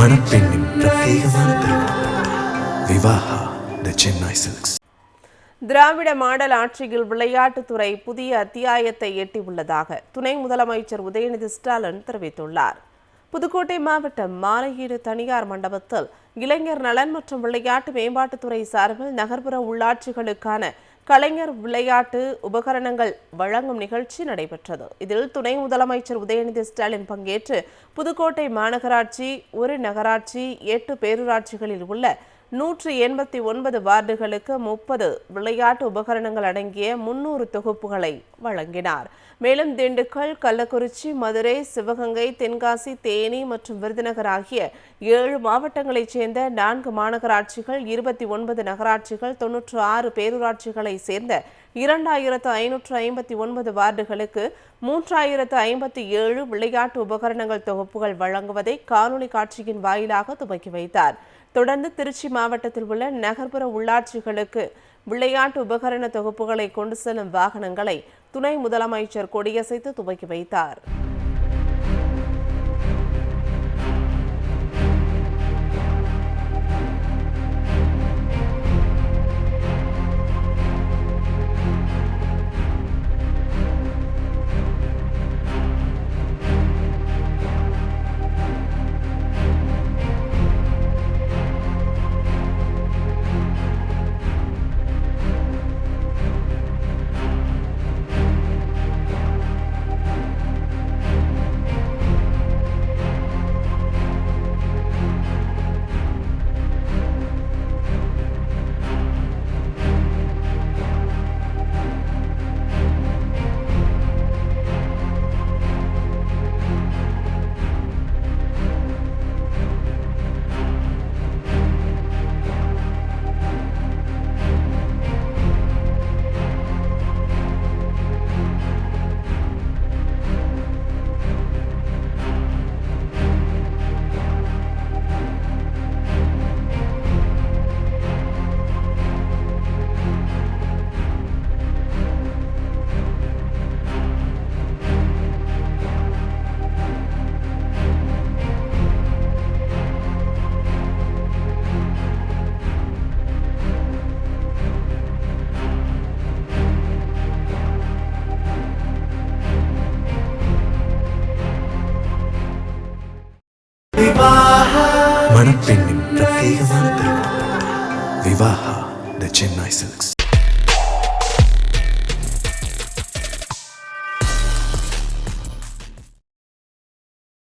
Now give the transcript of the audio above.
மணப்பெண்ணின் பிரத்யேகமான திருமணம் விவாஹா தி சென்னை சில்க்ஸ். திராவிட மாடல் ஆட்சியில் விளையாட்டுத்துறை புதிய அத்தியாயத்தை எட்டியுள்ளதாக துணை முதலமைச்சர் உதயநிதி ஸ்டாலின் தெரிவித்துள்ளார். புதுக்கோட்டை மாவட்டம் மாலையீடு தனியார் மண்டபத்தில் இளைஞர் நலன் மற்றும் விளையாட்டு மேம்பாட்டுத்துறை சார்பில் நகர்ப்புற உள்ளாட்சிகளுக்கான கலைஞர் விளையாட்டு உபகரணங்கள் வழங்கும் நிகழ்ச்சி நடைபெற்றது. இதில் துணை முதலமைச்சர் உதயநிதி ஸ்டாலின் பங்கேற்று புதுக்கோட்டை மாநகராட்சி, ஒரு நகராட்சி, 8 பேரூராட்சிகளில் உள்ள 189 வார்டுகளுக்கு 30 விளையாட்டு உபகரணங்கள் அடங்கிய 300 தொகுப்புகளை வழங்கினார். மேலும் திண்டுக்கல், கள்ளக்குறிச்சி, மதுரை, சிவகங்கை, தென்காசி, தேனி மற்றும் விருதுநகர் ஆகிய 7 மாவட்டங்களைச் சேர்ந்த 4 மாநகராட்சிகள், 29 நகராட்சிகள், 96 பேரூராட்சிகளை சேர்ந்த 2559 வார்டுகளுக்கு 3057 விளையாட்டு உபகரணங்கள் தொகுப்புகள் வழங்குவதை காணொலி காட்சியின் வாயிலாக துவக்கி வைத்தார். தொடர்ந்து திருச்சி மாவட்டத்தில் உள்ள நகர்ப்புற உள்ளாட்சிகளுக்கு விளையாட்டு உபகரண தொகுப்புகளை கொண்டு செல்லும் வாகனங்களை துணை முதலமைச்சர் கொடியசைத்து துவக்கி வைத்தார். மணப்பெண்ணின் பிரத்யேகமான திருமணம் விவாஹா தி சென்னை சில்க்ஸ்.